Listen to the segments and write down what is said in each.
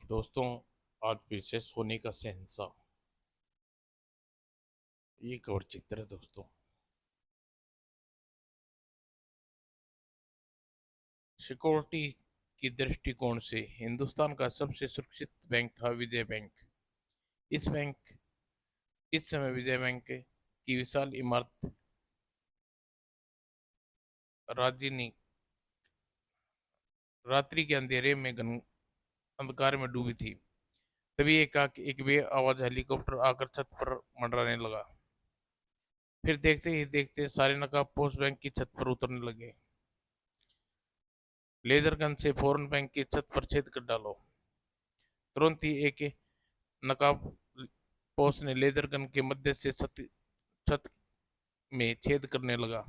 दोस्तों, आज फिर से सोने का शहंशाह। ये एक और चित्र है दोस्तों। सिक्योरिटी की दृष्टिकोण से हिंदुस्तान का सबसे सुरक्षित बैंक था विजय बैंक। इस बैंक इस समय विजय बैंक की विशाल इमारत राजधानी रात्रि के अंधेरे में अंधकार में डूबी थी। तभी एक बेआवाज हेलीकॉप्टर आकर छत पर मंडराने लगा। फिर देखते ही देखते सारे नकाबपोश बैंक की छत पर उतरने लगे। लेजर गन से फौरन बैंक की छत पर छेद कर डालो। तुरंत ही एक नकाबपोश ने लेजर गन के मध्य से छत में छेद करने लगा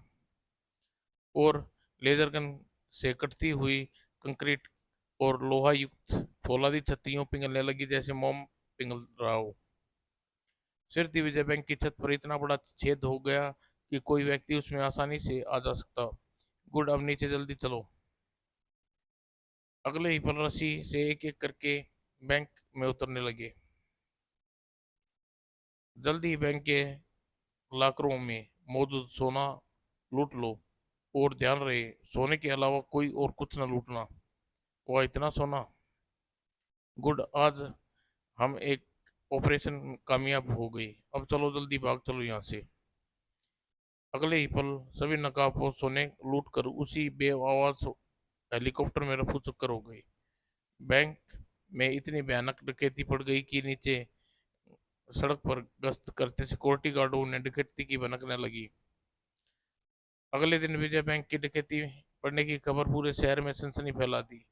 और लेजर गन से कटती हुई कंक्रीट और लोहा युक्त फौलादी छत्तियों पिघलने लगी जैसे मोम पिघल रहा हो। सिर दिग्विजय बैंक की छत पर इतना बड़ा छेद हो गया कि कोई व्यक्ति उसमें आसानी से आ जा सकता। गुड, अब नीचे जल्दी चलो। अगले ही पल रस्सी से एक एक करके बैंक में उतरने लगे। जल्दी ही बैंक के लॉकरों में मौजूद सोना लूट लो और ध्यान रहे सोने के अलावा कोई और कुछ न लूटना। वह इतना सोना। गुड, आज हम एक ऑपरेशन कामयाब हो गई। अब चलो जल्दी भाग चलो यहाँ से। अगले ही पल सभी नकाबपोश सोने लूट कर उसी बेआवाज हेलीकॉप्टर में रफू चक्कर हो गई। बैंक में इतनी भयानक डकैती पड़ गई कि नीचे सड़क पर गश्त करते सिक्योरिटी गार्डों ने डकैती की भनकने लगी। अगले दिन विजय बैंक की डकैती पड़ने की खबर पूरे शहर में सनसनी फैला दी।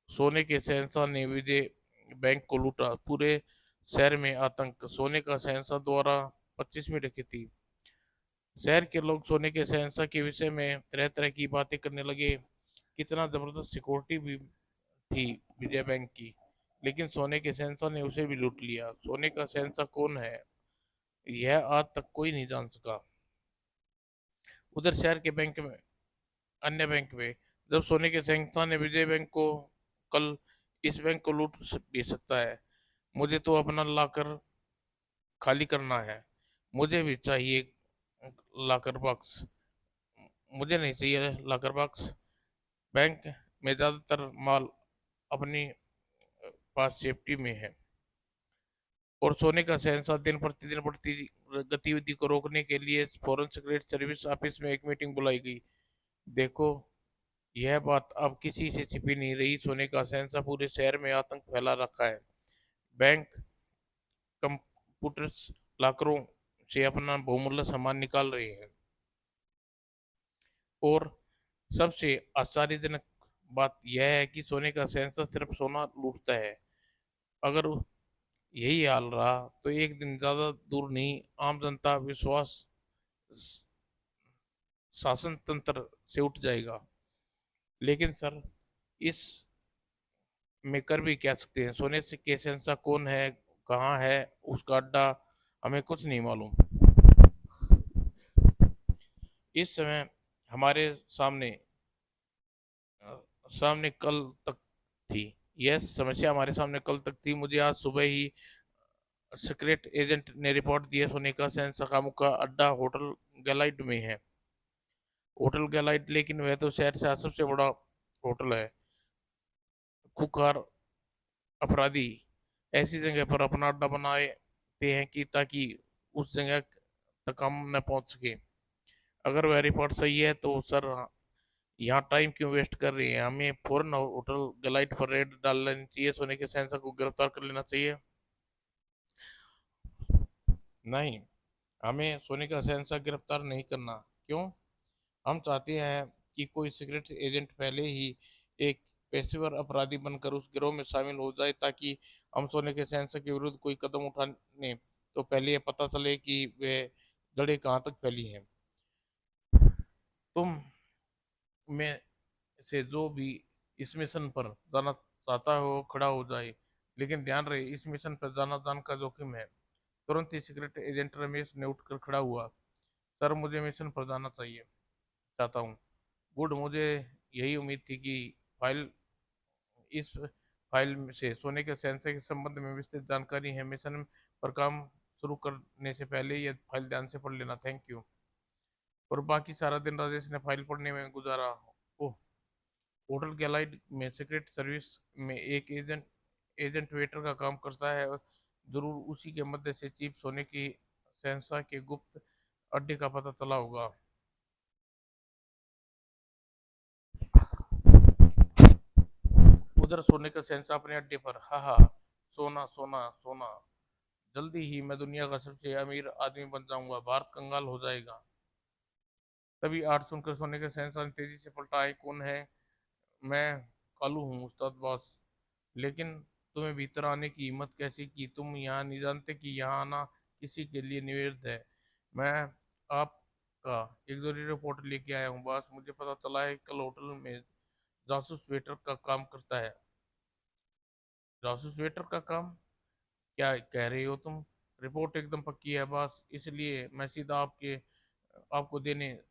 सोने के शहंशाह ने विजय बैंक को लूटा। पूरे शहर में आतंक। सोने का शहंशाह द्वारा 25वीं डकैती। शहर के लोग सोने के शहंशाह के विषय में तरह तरह की बातें करने लगे। कितना जबरदस्त सिक्योरिटी भी थी विजय बैंक की, लेकिन सोने के शहंशाह ने उसे भी लूट लिया। सोने का शहंशाह कौन है, यह आज तक कोई नहीं जान सका। उधर शहर के बैंक में अन्य बैंक में जब सोने के शहंशाह ने विजय बैंक को कल इस बैंक को लूट भी सकता है। मुझे तो अपना लाकर खाली करना है। मुझे भी चाहिए लाकर बॉक्स। मुझे नहीं चाहिए लाकर बॉक्स। बैंक में ज़्यादातर माल अपनी पास सेफ्टी में है और सोने का शहंशाह दिन प्रतिदिन बढ़ती गतिविधि को रोकने के लिए फॉरेन सिक्योरिटी सर्विस ऑफिस में एक मीटिंग बुलाई गई। देखो, यह बात अब किसी से छिपी नहीं रही। सोने का शहंशाह पूरे शहर में आतंक फैला रखा है। बैंक कंप्यूटर्स लॉकरों से अपना बहुमूल्य सामान निकाल रहे हैं और सबसे आश्चर्यजनक बात यह है कि सोने का शहंशाह सिर्फ सोना लूटता है। अगर यही हाल रहा तो एक दिन ज्यादा दूर नहीं, आम जनता विश्वास शासन तंत्र से उठ जाएगा। लेकिन सर, इस में कर भी क्या सकते हैं? सोने से के शहंशाह कौन है, कहाँ है उसका अड्डा, हमें कुछ नहीं मालूम। इस समय हमारे सामने सामने कल तक थी। यह समस्या हमारे सामने कल तक थी। मुझे आज सुबह ही सीक्रेट एजेंट ने रिपोर्ट दिया सोने का शहंशाह का अड्डा होटल गैलाइड में है। होटल गैलाइड, लेकिन वह तो शहर से सबसे बड़ा होटल है। खुखार अपराधी ऐसी जगह पर अपना अड्डा बनाते हैं कि ताकि उस जगह तक हम न पहुंच सके। अगर वह रिपोर्ट सही है तो सर, यहाँ टाइम क्यों वेस्ट कर रही है? हमें फौरन होटल गलाइट पर रेड डाल लेनी चाहिए। सोने के सेंसर को गिरफ्तार कर लेना चाहिए। नहीं, हमें सोने का सेंसर गिरफ्तार नहीं करना। क्यों? हम चाहते हैं कि कोई सीक्रेट एजेंट पहले ही एक पेशेवर अपराधी बनकर उस गिरोह में शामिल हो जाए ताकि हम सोने के सेंसर के विरुद्ध कोई कदम उठाने तो पहले ये पता चले कि वे जड़ें कहाँ तक फैली हैं। तुम में से जो भी इस मिशन पर जाना चाहता हो खड़ा हो जाए, लेकिन ध्यान रहे इस मिशन पर जाना जान का जोखिम है। तुरंत ही सीक्रेट एजेंट रमेश ने उठकर खड़ा हुआ। सर, मुझे मिशन पर जाना चाहिए चाहता हूँ। गुड, मुझे यही उम्मीद थी कि फाइल इस फाइल में से सोने के सेंसर के संबंध में विस्तृत जानकारी है। मिशन पर काम शुरू करने से पहले ये फाइल ध्यान से पढ़ लेना। Thank you. और बाकी सारा दिन राजेश ने फाइल पढ़ने में गुजारा। ओह, होटल गैलाइड में सीक्रेट सर्विस में एक एजेंट एजेंट वेटर का काम करता है, और जरूर उसी के मध्य से चीफ सोने की सेंसा के गुप्त अड्डे का पता चला होगा। उधर सोने का सेंसा अपने अड्डे पर, हा हा, सोना सोना सोना, जल्दी ही मैं दुनिया का सबसे अमीर आदमी बन जाऊंगा, भारत कंगाल हो जाएगा। तभी आठ सुनकर सोने के सेंसा ने तेजी से पलटा, है कौन है? मैं कालू हूँ उस्ताद बॉस। लेकिन तुम्हें भीतर आने की हिम्मत कैसी की? तुम यहाँ नहीं जानते कि यहाँ आना किसी के लिए निवेद है? मैं आपका एक जरूरी रिपोर्ट लेके आया हूँ बॉस। मुझे पता चला है कल होटल में जासूस वेटर का काम करता है। जासूस वेटर का काम? क्या कह रही हो तुम? रिपोर्ट एकदम पक्की है बॉस, इसलिए मैं सीधा आपको देने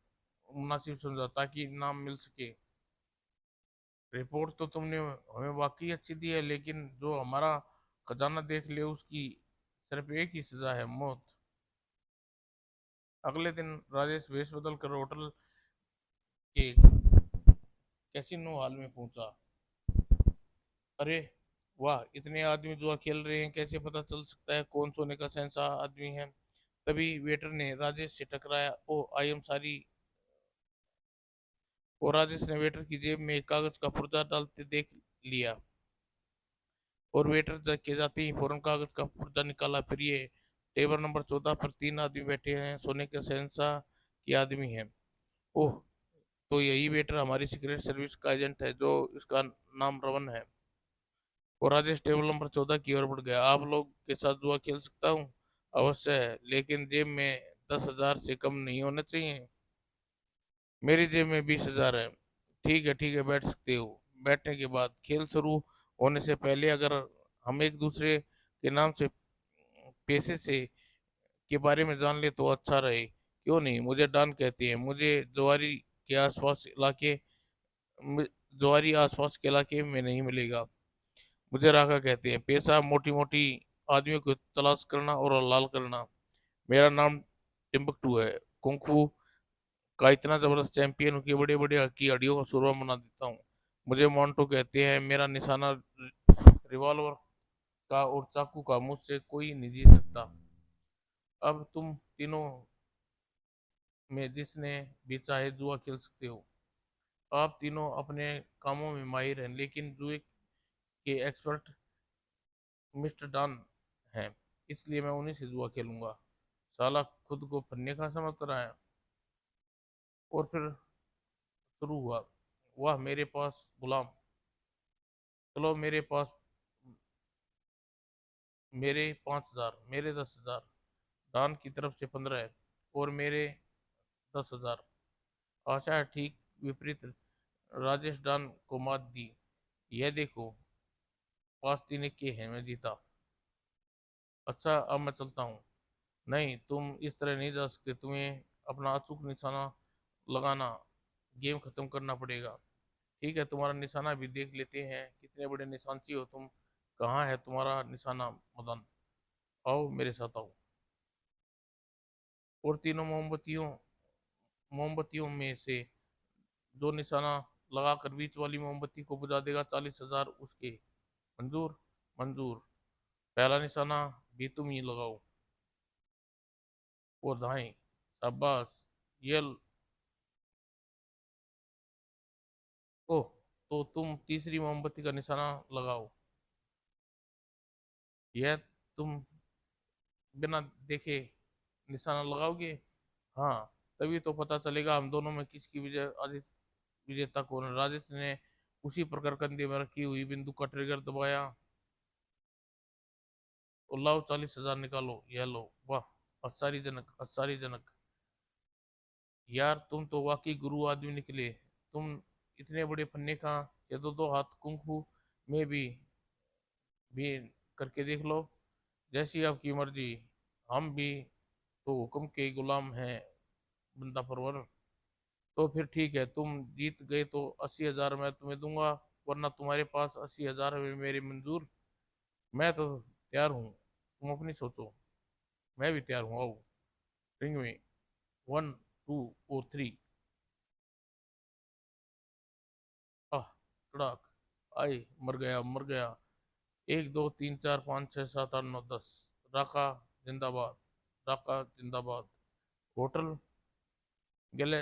मुनासिब समझा ताकि नाम मिल सके। रिपोर्ट तो तुमने हमें वाकई अच्छी दी है, लेकिन जो हमारा खजाना देख ले उसकी सिर्फ एक ही सजा है, मौत। अगले दिन राजेश वेश बदल कर होटल के कैसीनो हॉल में पहुंचा। अरे वाह, इतने आदमी जुआ खेल रहे हैं, कैसे पता चल सकता है कौन सोने का सहसा आदमी है? तभी वेटर ने राजेश से टकराया। ओ आई एम सॉरी। और राजेश ने वेटर की जेब में एक कागज का पुर्जा डालते देख लिया, और वेटर के जाते ही फौरन कागज का पुर्जा निकाला। फिर ये टेबल नंबर 14 पर तीन आदमी बैठे हैं, सोने के शहंशाह के आदमी हैं। ओह, तो यही वेटर हमारी सीक्रेट सर्विस का एजेंट है, जो इसका नाम रवन है। और राजेश टेबल नंबर 14 की ओर बढ़ गया। आप लोग के साथ जुआ खेल सकता हूँ? अवश्य है, लेकिन जेब में 10,000 से कम नहीं होना चाहिए। मेरी जेब में 20,000 है। ठीक है, बैठ सकते हो। बैठने के बाद, खेल शुरू होने से पहले अगर हम एक दूसरे के नाम से पैसे से के बारे में जान ले तो अच्छा रहे। क्यों नहीं? मुझे डॉन कहते हैं। के आसपास इलाके मु- ज्वारी आसपास के इलाके में नहीं मिलेगा। मुझे राका कहते हैं। पेशा मोटी मोटी आदमियों को तलाश करना और लाल करना। मेरा नाम टिम्बकटू है। कुंफू का इतना जबरदस्त चैंपियन हूँ कि बड़े बड़े की हड्डियों का सुरवा बना देता हूँ। मुझे मोंटो कहते हैं। मेरा निशाना रिवॉल्वर का और चाकू का, मुझसे कोई नहीं जीत सकता। अब तुम तीनों में जिसने भी चाहे जुआ खेल सकते हो। आप तीनों अपने कामों में माहिर हैं, लेकिन जुए के एक्सपर्ट मिस्टर डॉन हैं, इसलिए मैं उन्हीं से जुआ खेलूंगा। साला खुद को फन्ने का समझ रहा है। और फिर शुरू हुआ। वाह मेरे पास गुलाम, चलो मेरे पास मेरे 5,000, मेरे 10,000, डॉन की तरफ से 15 है, और मेरे 10,000। आशा है ठीक विपरीत, राजेश डॉन को मात दी। यह देखो, पास तीन के हैं, मैं जीता। अच्छा अब मैं चलता हूँ। नहीं, तुम इस तरह नहीं जा सकते। तुम्हें अपना अचूक निशाना लगाना, गेम खत्म करना पड़ेगा। ठीक है, तुम्हारा निशाना भी देख लेते हैं। कितने बड़े निशानची हो तुम। कहाँ है तुम्हारा निशाना मदन? आओ मेरे साथ आओ। और तीनों मोमबत्तियों में से जो निशाना लगाकर बीच वाली मोमबत्ती को बुझा देगा, 40,000 उसके। मंजूर? मंजूर। पहला निशाना भी तुम ही लगाओ। और दाएं। शाबाश। ये ओह, तो तुम तीसरी मोमबत्ती का निशाना लगाओ। यह तुम बिना देखे निशाना लगाओगे? हाँ, तभी तो पता चलेगा हम दोनों में किसकी विजेता कौन है। राजेश ने उसी प्रकार कंधे में रखी हुई बंदूक का ट्रिगर दबाया। और लाओ, 40,000 निकालो। यह लो। वाह, आश्चर्यजनक आश्चर्यजनक। यार तुम तो वाकई गुरु आदमी निकले। तुम इतने बड़े फन्ने का, ये दो हाथ कुंफू में भी करके देख लो। जैसी आपकी मर्जी। हम भी तो हुक्म के गुलाम हैं, बंदा परवर। तो फिर ठीक है, तुम जीत गए तो 80,000 मैं तुम्हें दूंगा। वरना तुम्हारे पास 80,000 है मेरे मंजूर। मैं तो तैयार हूँ, तुम अपनी सोचो। मैं भी तैयार हूँ, आओ। रिंग में 1 2 4 3। आह, कड़ाक। आई, मर गया मर गया। 1 2 3 4 5 6 7 8 9 10। राका जिंदाबाद, राका जिंदाबाद। होटल गैले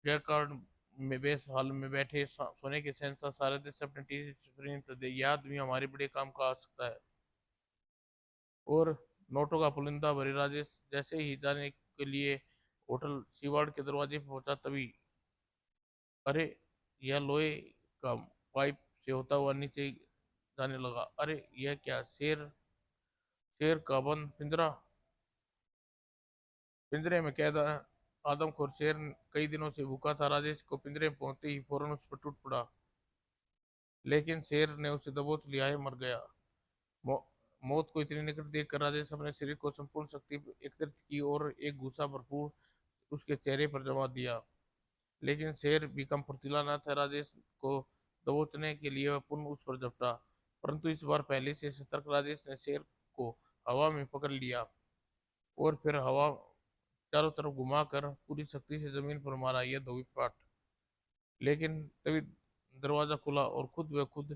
जयकार्ड में बेस हॉल में बैठे सोने के सेंसर सारे देश अपने टीवी स्क्रीन पर दे। यह आदमी हमारे बड़े काम का आ सकता है। और नोटों का पुलिंदा भरे राजेश जैसे ही जाने के लिए होटल सीवार्ड के दरवाजे पर पहुंचा, तभी अरे, यह लोहे का पाइप से होता हुआ नीचे जाने लगा। अरे यह क्या, शेर, शेर का बंद पिंजरा, पिंजरे में कैद आदमखोर शेर कई दिनों से भूखा था। राजेश को पिंजरे में पहुंचते ही फौरन उस पर टूट पड़ा, लेकिन शेर ने उसे दबोच लिया है, मर गया। मौ, मौत को इतनी निकट देखकर राजेश अपने शरीर को संपूर्ण शक्ति एकत्रित की और एक गुस्सा भरपूर उसके चेहरे पर जमा दिया। लेकिन शेर भी कम फुर्तीला न था। राजेश को दबोचने के लिए वह पुनः उस पर झपटा, परंतु इस बार पहले से सतर्क राजेश ने शेर को हवा में पकड़ लिया और फिर हवा चारों तरफ घुमाकर पूरी शक्ति से जमीन पर मारा। यह धोबी पाट। लेकिन तभी दरवाजा खुला और खुद ब खुद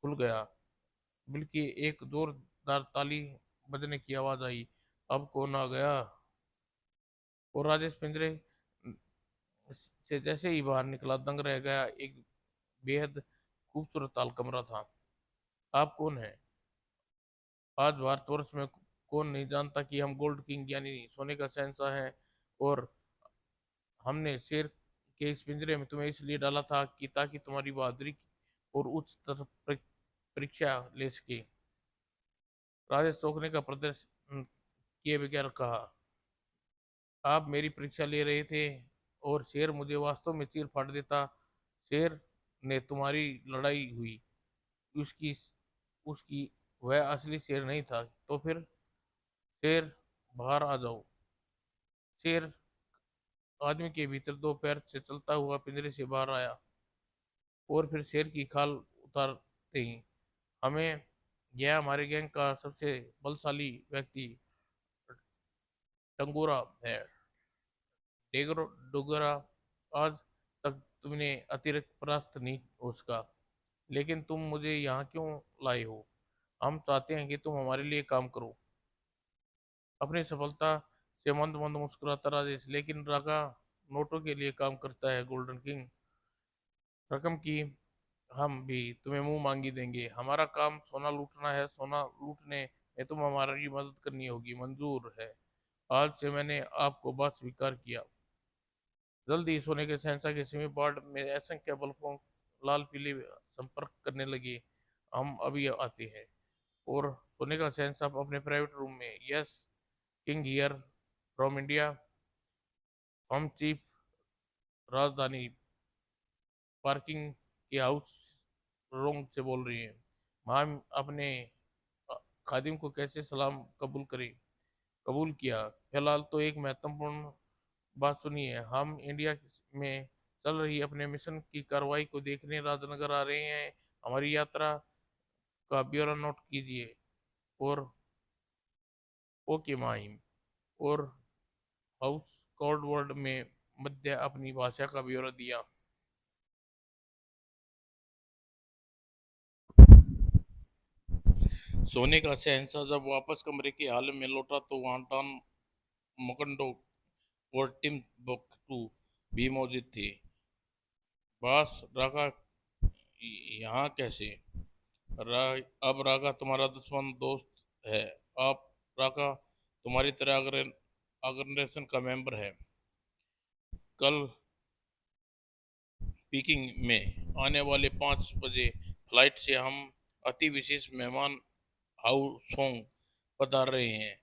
खुल गया, बल्कि एक जोरदार ताली बजने की आवाज आई। अब कौन आ गया? और राजेश पिंजरे से जैसे ही बाहर निकला, दंग रह गया। एक बेहद खूबसूरत ताल कमरा था। आप कौन है? आज भारतवर्ष में कौन नहीं जानता कि हम गोल्ड किंग यानी सोने का शहंशाह हैं। और हमने शेर के इस पिंजरे में तुम्हें इसलिए डाला था कि ताकि तुम्हारी बहादुरी और उच्च स्तर परीक्षा ले सके। राजेश सोखने का प्रदर्शन किए बगैर कहा, आप मेरी परीक्षा ले रहे थे और शेर मुझे वास्तव में चीर फाड़ देता। शेर ने तुम्हारी लड़ाई हुई, उसकी उसकी वह असली शेर नहीं था। तो फिर शेर, बाहर आ जाओ। शेर आदमी के भीतर दो पैर से चलता हुआ पिंजरे से बाहर आया और फिर शेर की खाल उतारते ही, हमें, यह हमारे गैंग का सबसे बलशाली व्यक्ति टंगोरा है। डेगरो डोगरा, आज तक तुमने अतिरिक्त परास्त नहीं हो सका, लेकिन तुम मुझे यहाँ क्यों लाए हो? हम चाहते हैं कि तुम हमारे लिए काम करो। अपनी सफलता से मंद मंद मुस्कुराता राजेश, लेकिन रागा नोटों के लिए काम करता है गोल्डन किंग। रकम की हम भी तुम्हें मुंह मांगी देंगे। हमारा काम सोना लूटना है, सोना लूटने में तुम हमारी मदद करनी होगी। मंजूर है। आज से मैंने आपको बात स्वीकार किया। जल्द ही सोने के शहंशाह के सिमी पार्ट में असंख्य बल्बों लाल पीले संपर्क करने लगे। हम अभी आते हैं। और सोने का शहंशाह अपने प्राइवेट रूम में, yes king here from India. हम चीफ राजधानी पार्किंग के हाउस रोंग से बोल रही हैं। मैम, अपने अ, खादिम को कैसे सलाम कबूल करें? कबूल किया। फिलहाल तो एक महत्वपूर्ण बात सुनिए। हम इंडिया में चल रही अपने मिशन की कार्रवाई को देखने राजनगर आ रहे हैं। हमारी यात्रा का ब्यौरा नोट कीजिए। और ओके माहिम। और हाउस कोड वर्ड में मध्य अपनी भाषा का ब्यौरा दिया। सोने का शहंशाह जब वापस कमरे के हाल में लौटा तो वहां डॉन मकंडो और टिम बकटू भी मौजूद थे। बॉस, रागा यहाँ कैसे? रा, अब रागा तुम्हारा दुश्मन दोस्त है। आप, रागा तुम्हारी तरह ऑर्गेनाइजेशन का मेंबर है। कल पीकिंग में आने वाले 5 बजे फ्लाइट से हम अति विशेष मेहमान हाउ सोंग पधार रहे हैं।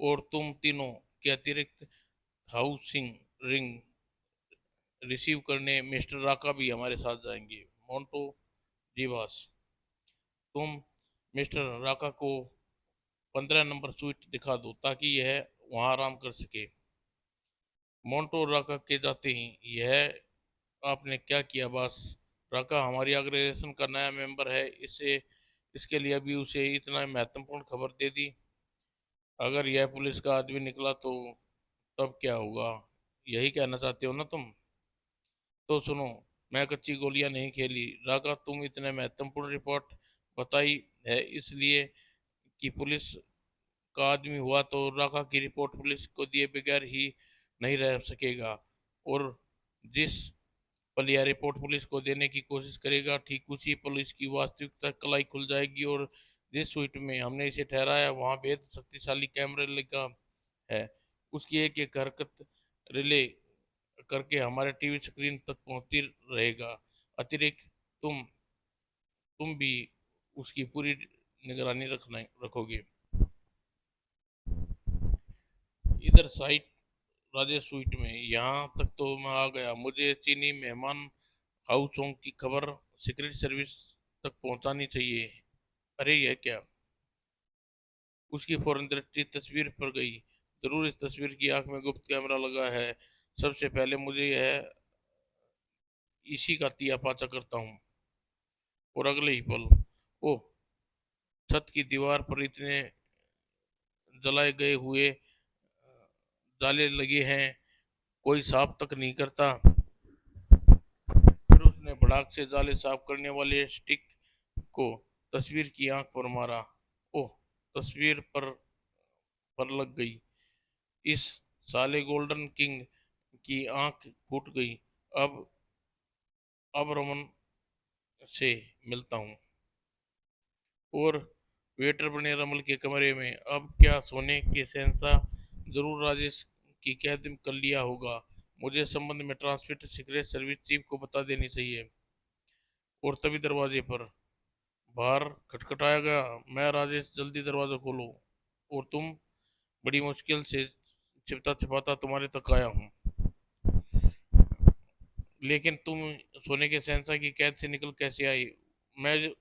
और तुम तीनों के अतिरिक्त हाउसिंग रिंग रिसीव करने मिस्टर राका भी हमारे साथ जाएंगे। मोंटो जी बॉस, तुम मिस्टर राका को 15 नंबर स्वीट दिखा दो ताकि यह वहां आराम कर सके। मोंटो राका के जाते ही यह आपने क्या किया बॉस? राका हमारी ऑर्गेनाइजेशन का नया मेंबर है, इसे इसके लिए अभी उसे इतना महत्वपूर्ण खबर दे दी। अगर यह पुलिस का आदमी निकला तो तब क्या होगा? यही कहना चाहते हो ना तुम? तो सुनो, मैं कच्ची गोलियां नहीं खेली राका। तुम इतने महत्वपूर्ण रिपोर्ट बताई है इसलिए कि पुलिस का आदमी हुआ तो राका की रिपोर्ट पुलिस को दिए बगैर ही नहीं रह सकेगा। और जिस पल यह रिपोर्ट पुलिस को देने की कोशिश करेगा, ठीक उसी पुलिस की वास्तविकता कलाई खुल जाएगी। और जिस स्वीट में हमने इसे ठहराया वहां बेहद शक्तिशाली कैमरे लगा है। उसकी एक एक हरकत रिले करके हमारे टीवी स्क्रीन तक पहुंचती रहेगा। अतिरिक्त तुम तुम भी उसकी पूरी निगरानी रखना रखोगे। इधर साइट राजेश स्वीट में, यहाँ तक तो मैं आ गया। मुझे चीनी मेहमान हाउस होंग की खबर सीक्रेट सर्विस तक पहुंचानी चाहिए। अरे यह क्या? उसकी फौरन दृष्टि तस्वीर पर गई। जरूर इस तस्वीर की आंख में गुप्त कैमरा लगा है। सबसे पहले मुझे यह इसी का तिया पाचा करता हूँ। और अगले ही पल, ओह, छत की दीवार पर इतने जलाए गए हुए जाले लगे हैं, कोई साफ तक नहीं करता। फिर उसने भड़ाक से जाले साफ करने वाले स्टिक को तस्वीर की आंख पर मारा। ओह, तस्वीर पर लग गई। इस साले गोल्डन किंग की आंख फूट गई। अब अब रमन से मिलता हूँ। और वेटर बने रमल के कमरे में। अब क्या सोने के शहंशाह? जरूर राजेश की कैद कर लिया होगा। मुझे संबंध में ट्रांसमिट सीक्रेट सर्विस चीफ को बता देनी चाहिए। और तभी दरवाजे पर बाहर खटखटाया गया। मैं राजेश, जल्दी दरवाजा खोलो। और तुम? बड़ी मुश्किल से छिपता छिपाता तुम्हारे तक आया हूँ। लेकिन तुम सोने के शहंशाह की कैद से निकल कैसे आई? मैं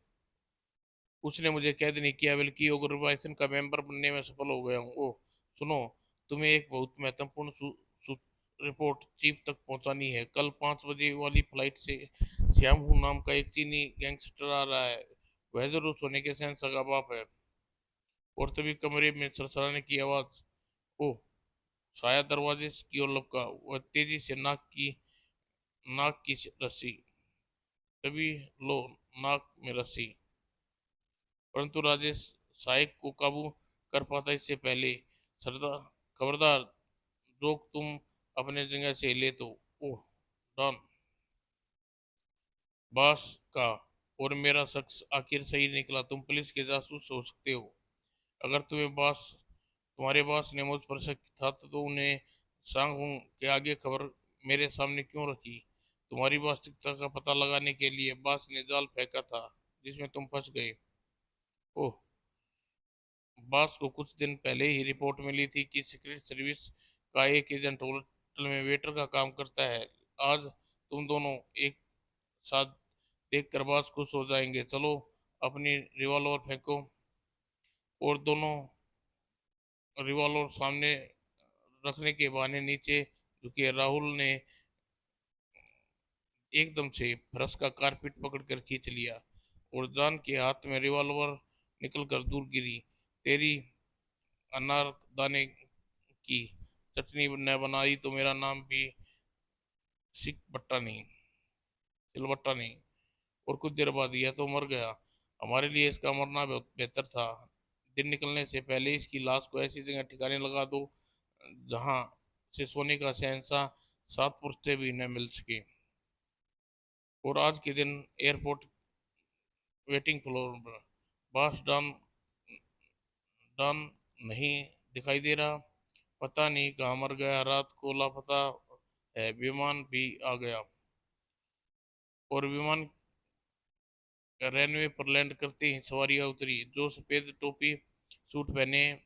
उसने मुझे कैद नहीं किया, बल्कि ऑर्गेनाइजेशन का मेंबर बनने में सफल हो गया हूँ। ओह, सुनो, तुम्हें एक बहुत महत्वपूर्ण रिपोर्ट चीफ तक पहुंचानी है। कल 5 बजे वाली फ्लाइट से श्याम हूँ नाम का एक चीनी गैंगस्टर आ रहा है। वह जरूर सोने के शहंशाह का बाप है। और तभी कमरे में सरसराने की आवाज। ओह, शायद दरवाजे की ओर लपका। वह तेजी से नाक की रस्सी। तभी लो, नाक में रस्सी। परंतु राजेश साइक को काबू कर पाता इससे पहले। सरदार, खबरदार, जो तुम अपने जगह से ले तो। ओह, डॉन बॉस का और मेरा शख्स आखिर सही निकला। तुम पुलिस के जासूस हो सकते हो। अगर तुम्हारे बॉस ने मुझ पर शक था तो उन्हें सांग हूं के आगे खबर मेरे सामने क्यों रखी? तुम्हारी वास्तविकता का पता लगाने के लिए बॉस ने जाल फेंका था जिसमें तुम फंस गए। ओह, बॉस को कुछ दिन पहले ही रिपोर्ट मिली थी कि सीक्रेट सर्विस का एक एजेंट होटल में वेटर का काम करता है। आज तुम दोनों एक साथ देखकर बॉस खुश हो जाएंगे। चलो, अपनी रिवॉल्वर फेंको। और दोनों रिवॉल्वर सामने रखने के बहाने नीचे झुके। राहुल ने एकदम से फर्श का कारपेट पकड़कर खींच लिया। और जान के हाथ में रिवॉल्वर निकलकर दूर गिरी। तेरी अनारदाने की चटनी न बनाई तो मेरा नाम भी सिलबट्टा नहीं। और कुछ देर बाद यह तो मर गया। हमारे लिए इसका मरना बहुत बेहतर था। दिन निकलने से पहले इसकी लाश को ऐसी जगह ठिकाने लगा दो जहां से सोने का शहंशाह 7 पुश्ते भी न मिल सके। और आज के दिन एयरपोर्ट वेटिंग फ्लोर पर बॉस डॉन डॉन नहीं दिखाई दे रहा। पता नहीं कहाँ मर गया। रात को लापता है। विमान भी आ गया। और विमान रनवे पर लैंड करते ही सवारियां उतरी। जो सफेद टोपी सूट पहने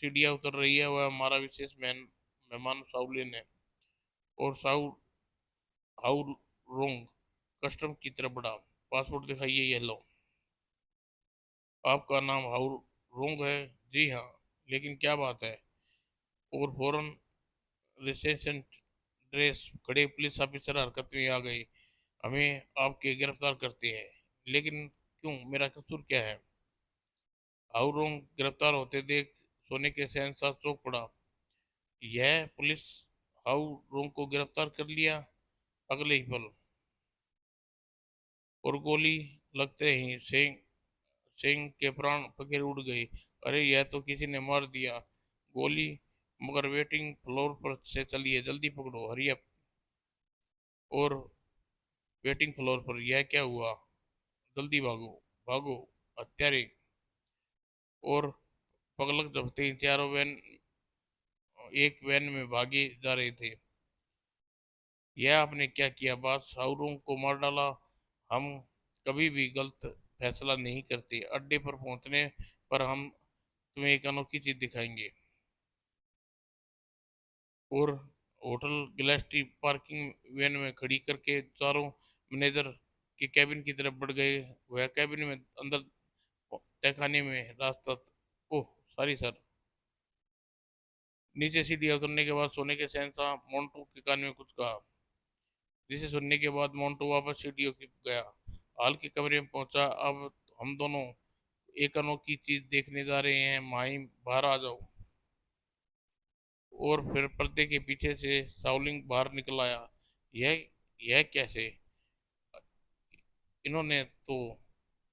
सीढ़ियां उतर रही है वह हमारा विशेष मेहमान साउलिन है। और हाउ रोंग कस्टम की तरफ बढ़ा। पासपोर्ट दिखाइए, ये लो। आपका नाम हाउ रोंग है? जी हाँ। लेकिन क्या बात है? और फौरन रिसेप्शन ड्रेस खड़े पुलिस ऑफिसर हरकत में आ गए। हमें आपके गिरफ्तार करते हैं, लेकिन क्यों? मेरा कसूर क्या है? हाउरोंग गिरफ्तार होते देख सोने के शहंशाह चौंक पड़ा। यह पुलिस हाउरोंग को गिरफ्तार कर लिया। अगले ही पल और गोली लगते ही सिंह सिंह के प्राण पखेरु उड़ गए। अरे, यह तो किसी ने मार दिया गोली। मगर वेटिंग फ्लोर पर से चलिए, जल्दी पकड़ो, हरी अप। और वेटिंग फ्लोर पर यह क्या हुआ? जल्दी भागो, भागो हत्यारे। और पगलक जपते ही चारों वैन एक वैन में भागे जा रहे थे। यह आपने क्या किया? बात शाहरुख को मार डाला। हम कभी भी गलत फैसला नहीं करते। अड्डे पर पहुंचने पर हम तुम्हें एक अनोखी चीज दिखाएंगे। और होटल ग्लैस्टी पार्किंग वैन में खड़ी करके चारों मैनेजर के कैबिन की तरफ बढ़ गए। वह कैबिन में अंदर तहखाने में रास्ता। Oh sorry sir. नीचे सीढ़ी उतरने के बाद सोने के शहंशाह मोंटू के कान में कुछ कहा, जिसे सुनने के बाद मोंटू वापस सीढ़ियों की गया। हाल के कमरे में पहुंचा। अब हम दोनों एक अनोखी चीज देखने जा रहे हैं। माही, बाहर आ जाओ। और फिर पर्दे के पीछे से साउलिंग बाहर निकल आया। यह कैसे? इन्होंने तो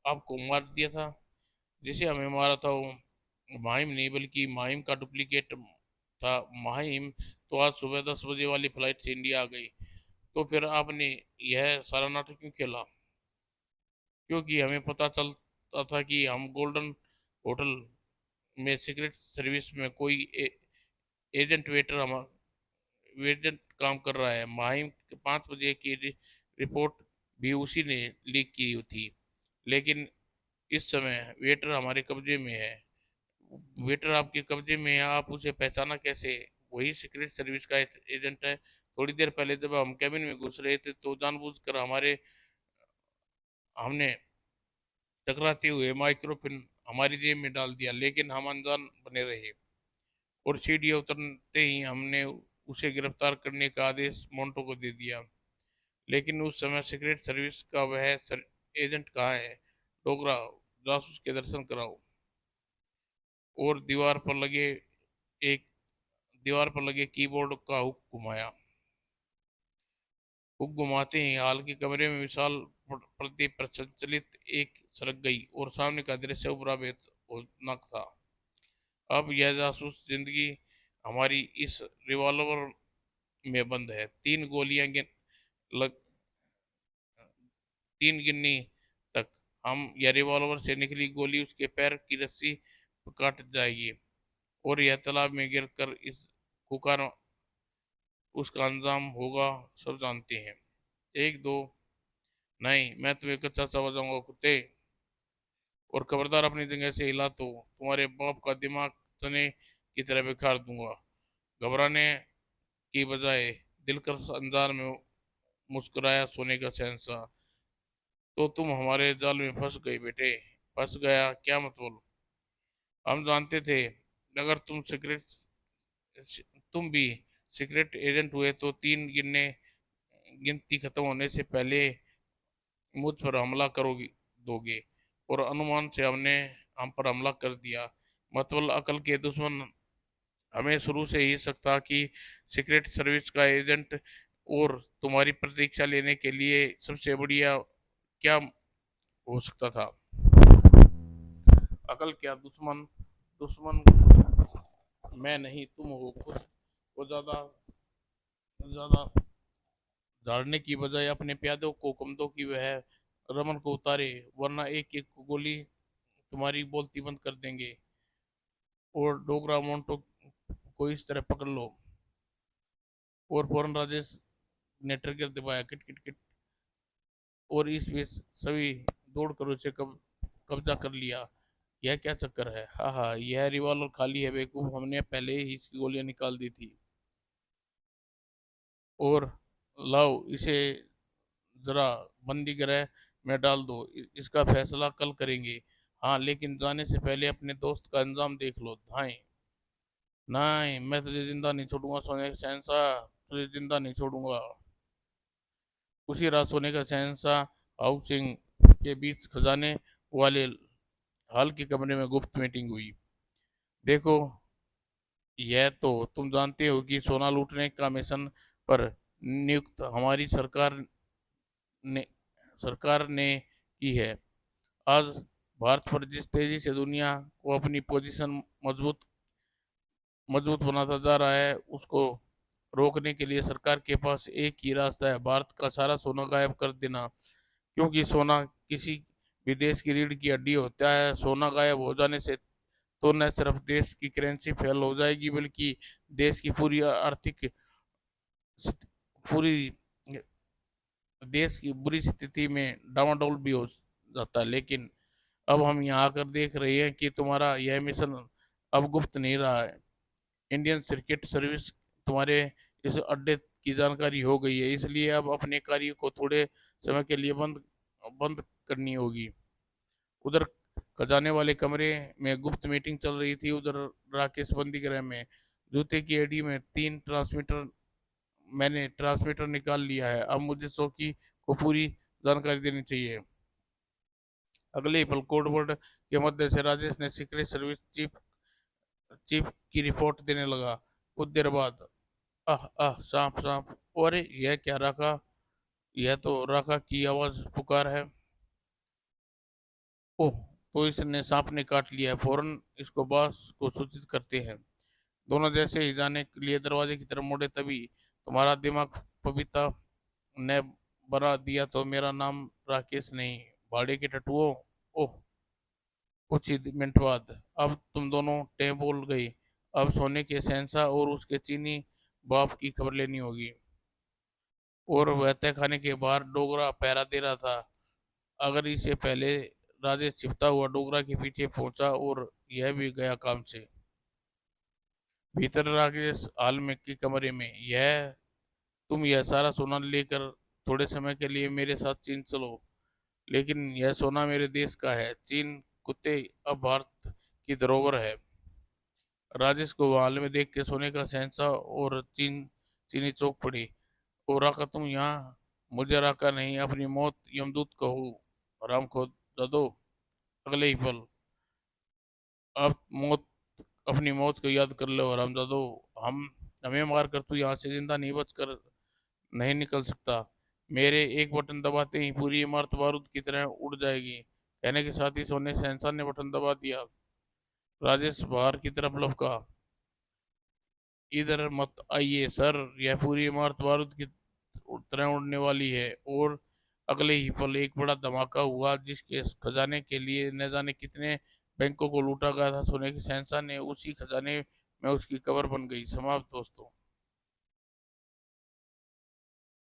आपको मार दिया था। जिसे हमें मारा था वो माहिम नहीं, बल्कि माहिम का डुप्लीकेट था। माहिम तो आज सुबह 10 बजे वाली फ्लाइट से इंडिया आ गई। तो फिर आपने यह सारा नाटक क्यों खेला? क्योंकि हमें पता चलता था कि हम गोल्डन होटल में सीक्रेट सर्विस में कोई एजेंट वेटर हम एजेंट काम कर रहा है। माहिम के 5 बजे की रिपोर्ट भी उसी ने लीक की थी। लेकिन इस समय वेटर हमारे कब्जे में है। वेटर आपके कब्जे में है, आप उसे पहचाना कैसे? वही सीक्रेट सर्विस का एजेंट है। थोड़ी देर पहले जब हम कैबिन में घुस रहे थे तो जानबूझकर हमने टकराते हुए माइक्रोफोन हमारी जेब में डाल दिया, लेकिन हम अनजान बने रहे। और सीढ़ियाँ उतरते ही हमने उसे गिरफ्तार करने का आदेश मोंटो को दे दिया। लेकिन उस समय सीक्रेट सर्विस का वह एजेंट कहाँ है? डोगरा, जासूस के दर्शन कराओ। और एक दीवार पर लगे कीबोर्ड का हुक घुमाया। हुक घुमाते ही हाल के कमरे में विशाल पर्दे पर संचलित एक सरक गई और सामने का दृश्य उभरा बेहद था। अब यह जासूस जिंदगी हमारी इस रिवॉल्वर में बंद है। लग, तीन गिननी तक हम यह रिवॉल्वर से निकली गोली उसके पैर की रस्सी काट जाएगी और यह तालाब में गिरकर इस कुकर उसका अंजाम होगा। सब जानते हैं। एक दो। नहीं, मैं तुम्हें कच्चा समझ जाऊंगा कुत्ते। और खबरदार अपनी जगह से हिला तो तुम्हारे बाप का दिमाग तने की तरह बिखार दूंगा। घबराने की बजाय दिलकश अंदाज में मुस्कुराया सोने का शहंशाह। तो तुम हमारे जाल में फंस गई बेटे। फंस गया क्या मतलब? हम जानते थे अगर तुम भी सीक्रेट एजेंट हुए तो गिनती खत्म होने से पहले मुझ पर हमला करोगे दोगे। और अनुमान से हमने हम पर हमला कर दिया। मतलब अकल के दुश्मन। हमें शुरू से ही शक था कि सीक्रेट सर्विस का एजेंट और तुम्हारी प्रतीक्षा लेने के लिए सबसे बढ़िया क्या हो सकता था? अकल क्या दुश्मन? दुश्मन मैं नहीं, तुम हो खुद। वो ज्यादा ज्यादा झाड़ने की बजाय अपने प्यादों को कमदों की वह रमन को उतारे, वरना एक एक गोली तुम्हारी बोलती बंद कर देंगे। और डोगरा मोंटो को इस तरह पकड़ लो। और फौरन राजेश ने ट्रिगर दबाया, किट किट किट। और इस बीच सभी दौड़कर उसे कब्जा कर लिया। यह क्या चक्कर है? हाँ हाँ, यह रिवॉल्वर खाली है बेवकूफ, हमने पहले ही इसकी गोलियां निकाल दी थी। और लाओ इसे जरा बंदी गृह में डाल दो। इसका फैसला कल करेंगे। हाँ, लेकिन जाने से पहले अपने दोस्त का अंजाम देख लो। धाए। नहीं, मैं तुझे जिंदा नहीं छोड़ूंगा सोने के शहंशाह। तुझे जिंदा नहीं छोड़ूंगा। उसी रात सोने का शहंशाह हाउसिंग के बीच खजाने वाले हाल के कमरे में गुप्त मीटिंग हुई। देखो, यह तो तुम जानते हो कि सोना लूटने का मिशन पर नियुक्त हमारी ने सरकार ने की है। आज भारत पर जिस तेजी से दुनिया को अपनी पोजीशन मजबूत मजबूत बनाता जा रहा है, उसको रोकने के लिए सरकार के पास एक ही रास्ता है, भारत का सारा सोना गायब कर देना। क्योंकि सोना किसी भी देश की रीढ़ की हड्डी होता है। सोना गायब हो जाने से तो न सिर्फ देश की करेंसी फेल हो जाएगी, बल्कि देश की पूरी देश की बुरी स्थिति में डामाडोल भी हो जाता है। लेकिन अब हम यहाँ आकर देख रहे हैं कि तुम्हारा यह मिशन अब गुप्त नहीं रहा है। इंडियन सर्किट सर्विस तुम्हारे इस अड्डे की जानकारी हो गई है, इसलिए अब अपने कार्य को थोड़े समय के लिए बंद बंद करनी होगी। उधर खजाने वाले कमरे में गुप्त मीटिंग चल रही थी। उधर राकेश बंदी गृह में जूते की एड़ी में तीन ट्रांसमीटर मैंने ट्रांसमीटर निकाल लिया है। अब मुझे चौकी को पूरी जानकारी देनी चाहिए। अगले ही पल कोडवर्ड के मध्य से राजेश ने सीक्रेट सर्विस चीफ चीफ की रिपोर्ट देने लगा। कुछ देर बाद, आह आह, सांप सांप, अरे यह क्या रखा, यह तो राका की आवाज पुकार है। ओह, तो इसने सांप ने काट लिया है, फौरन इसको बॉस को सूचित करते हैं। दोनों जैसे ही जाने के लिए दरवाजे की तरफ मुड़े, तभी तुम्हारा दिमाग पपीता ने बना दिया तो मेरा नाम राकेश नहीं, भाड़े के टटुओ। ओह, कुछ ही मिनट बाद अब तुम दोनों टेबल गई। अब सोने के शहंशाह और उसके चीनी बाप की खबर लेनी होगी। और वह तय खाने के बाहर डोगरा पहरा दे रहा था। अगर इससे पहले राजेश छिपता हुआ डोगरा के पीछे पहुंचा और यह भी गया काम से। भीतर राकेश हाल में के कमरे में, यह तुम यह सारा सोना लेकर थोड़े समय के लिए मेरे साथ चीन चलो। लेकिन यह सोना मेरे देश का है, चीन कुत्ते अब भारत की धरोहर है। राजेश को हाल में देख के सोने का शहंशाह और चीनी चौक पड़ी। ओ राका, तुम यहाँ? मुझे राका नहीं, अपनी मौत यमदूत कहो, राम खोद दो। अगले ही पल, अब मौत अपनी मौत को याद कर लो हरामजादो। हम हमें मार कर तू यहाँ से जिंदा नहीं बचकर नहीं निकल सकता। मेरे एक बटन दबाते ही पूरी इमारत बारूद की तरह उड़ जाएगी। कहने के साथ ही सोने शहंशाह ने बटन दबा दिया। राजेश बाहर की तरफ लपका। इधर मत आइए सर, यह पूरी इमारत बारूद की तरह उड़ने वाली है। और अगले ही पल एक बड़ा धमाका हुआ, जिसके खजाने के लिए न जाने कितने बैंकों को लूटा गया था। सोने के शहंशाह ने उसी खजाने में उसकी कब्र बन गई। समाप्त दोस्तों।